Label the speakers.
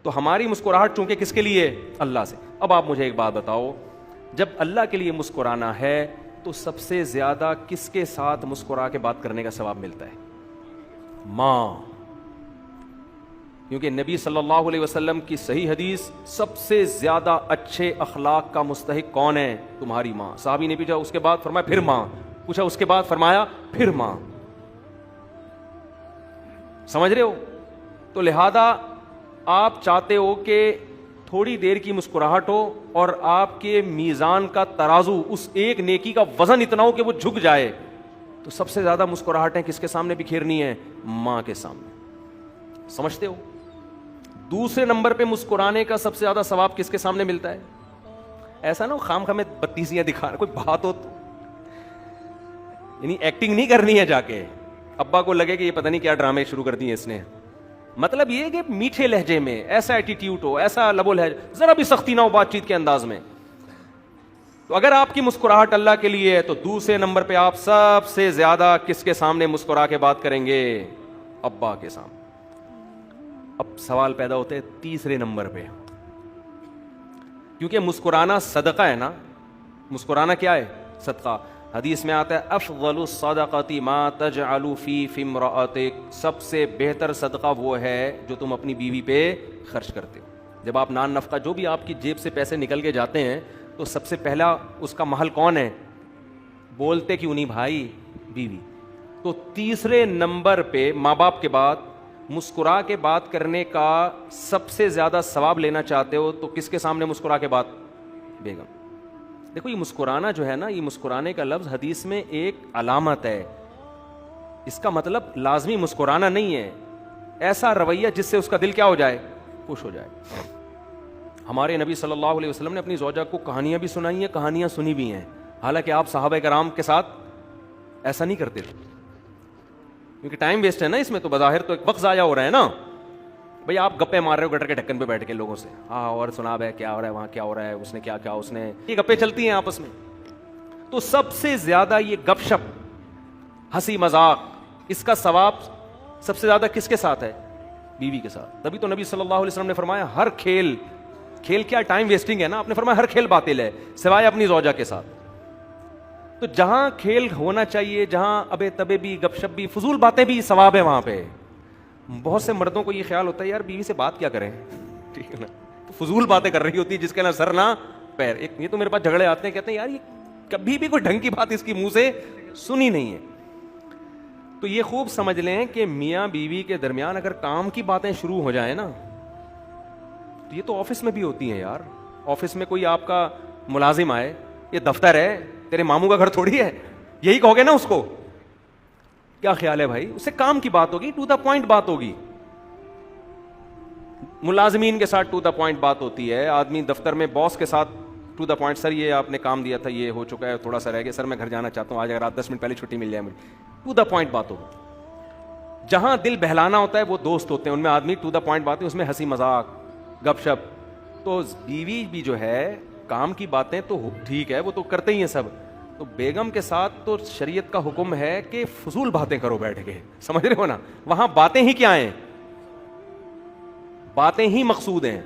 Speaker 1: تو ہماری مسکراہٹ چونکہ کس کے لیے؟ اللہ سے. اب آپ مجھے ایک بات بتاؤ, جب اللہ کے لیے مسکرانا ہے تو سب سے زیادہ کس کے ساتھ مسکرا کے بات کرنے کا ثواب ملتا ہے؟ ماں. کیونکہ نبی صلی اللہ علیہ وسلم کی صحیح حدیث, سب سے زیادہ اچھے اخلاق کا مستحق کون ہے؟ تمہاری ماں. صحابی نے پوچھا, اس کے بعد فرمایا پھر ماں. پوچھا اس کے بعد فرمایا پھر ماں. سمجھ رہے ہو؟ تو لہذا آپ چاہتے ہو کہ تھوڑی دیر کی مسکراہٹ ہو اور آپ کے میزان کا ترازو, اس ایک نیکی کا وزن اتنا ہو کہ وہ جھک جائے, تو سب سے زیادہ مسکراہٹیں کس کے سامنے بکھیرنی ہے؟ ماں کے سامنے. سمجھتے ہو؟ دوسرے نمبر پہ مسکرانے کا سب سے زیادہ ثواب کس کے سامنے ملتا ہے؟ ایسا نہ خام خامے بتیسیاں دکھا رہا, کوئی بات ہو تو یعنی ایکٹنگ نہیں کرنی ہے جا کے ابا کو لگے کہ یہ پتہ نہیں کیا ڈرامے شروع کر دیے اس نے. مطلب یہ کہ میٹھے لہجے میں ایسا ایٹیٹیوڈ ہو, ایسا لب و لہجہ, ذرا بھی سختی نہ ہو بات چیت کے انداز میں. تو اگر آپ کی مسکراہٹ اللہ کے لیے ہے تو دوسرے نمبر پہ آپ سب سے زیادہ کس کے سامنے مسکرا کے بات کریں گے؟ ابا کے سامنے. اب سوال پیدا ہوتے ہیں تیسرے نمبر پہ, کیونکہ مسکرانا صدقہ ہے نا. مسکرانا کیا ہے؟ صدقہ. حدیث میں آتا ہے افضل الصدقۃ ما تجعل فی امرأتک, سب سے بہتر صدقہ وہ ہے جو تم اپنی بیوی پہ خرچ کرتے ہو. جب آپ نان نفقہ, جو بھی آپ کی جیب سے پیسے نکل کے جاتے ہیں, تو سب سے پہلا اس کا محل کون ہے؟ بولتے کیوں نہیں بھائی؟ بیوی. تو تیسرے نمبر پہ ماں باپ کے بعد مسکرا کے بات کرنے کا سب سے زیادہ ثواب لینا چاہتے ہو تو کس کے سامنے مسکرا کے بات؟ بیگم. دیکھو یہ مسکرانا جو ہے نا, یہ مسکرانے کا لفظ حدیث میں ایک علامت ہے. اس کا مطلب لازمی مسکرانا نہیں ہے, ایسا رویہ جس سے اس کا دل کیا ہو جائے؟ خوش ہو جائے. ہمارے نبی صلی اللہ علیہ وسلم نے اپنی زوجہ کو کہانیاں بھی سنائی ہیں, کہانیاں سنی بھی ہیں, حالانکہ آپ صحابہ کرام کے ساتھ ایسا نہیں کرتے تھے, کیونکہ ٹائم ویسٹ ہے نا اس میں. تو بظاہر تو ایک وقت ضائع ہو رہا ہے نا بھئی, آپ گپے مار رہے ہو گٹر کے ڈھکن پہ بیٹھ کے لوگوں سے, ہاں اور سنا ہے کیا ہو رہا ہے وہاں, کیا ہو رہا ہے, اس نے کیا کیا, اس نے, یہ گپے چلتی ہیں آپس میں. تو سب سے زیادہ یہ گپ شپ, ہنسی مذاق, اس کا ثواب سب سے زیادہ کس کے ساتھ ہے؟ بیوی کے ساتھ. تبھی تو نبی صلی اللہ علیہ وسلم نے فرمایا ہر کھیل کیا ٹائم ویسٹنگ ہے نا, آپ نے فرمایا ہر کھیل باطل ہے سوائے اپنی زوجہ کے ساتھ. تو جہاں کھیل ہونا چاہیے, جہاں ابے تبے بھی, گپ شپ بھی, فضول باتیں بھی, ثواب ہے وہاں پہ. بہت سے مردوں کو یہ خیال ہوتا ہے یار بیوی سے بات کیا کریں, ٹھیک ہے نا, تو فضول باتیں کر رہی ہوتی ہے جس کے نہ سر نہ پیر. ایک یہ تو میرے پاس جھگڑے آتے ہیں, کہتے ہیں یار یہ کبھی بھی کوئی ڈھنگ کی بات اس کی منہ سے سنی نہیں ہے. تو یہ خوب سمجھ لیں کہ میاں بیوی کے درمیان اگر کام کی باتیں شروع ہو جائیں نا, تو یہ تو آفس میں بھی ہوتی ہیں یار. آفس میں کوئی آپ کا ملازم آئے, یہ دفتر ہے, تیرے ماموں کا گھر تھوڑی ہے, یہی کہو گے نا اس کو, کیا خیال ہے بھائی؟ اس سے کام کی بات ہوگی, ٹو دا پوائنٹ بات ہوگی. ملازمین کے ساتھ ٹو دا پوائنٹ بات ہوتی ہے. آدمی دفتر میں باس کے ساتھ ٹو دا پوائنٹ, سر یہ آپ نے کام دیا تھا, یہ ہو چکا ہے, تھوڑا سا رہ گیا, سر میں گھر جانا چاہتا ہوں, آج اگر آپ 10 منٹ پہلے چھٹی مل جائے مجھے, ٹو دا پوائنٹ بات ہوگی. جہاں دل بہلانا ہوتا ہے وہ دوست ہوتے ہیں, ان میں آدمی ٹو دا پوائنٹ بات ہے, اس میں ہنسی مذاق, گپ شپ. تو بیوی بھی جو ہے کام کی باتیں تو ٹھیک ہے, وہ تو کرتے ہی ہیں سب. تو بیگم کے ساتھ تو شریعت کا حکم ہے کہ فضول باتیں کرو بیٹھ کے, سمجھ رہے ہو نا. وہاں باتیں ہی کیا ہیں؟ باتیں ہی مقصود ہیں.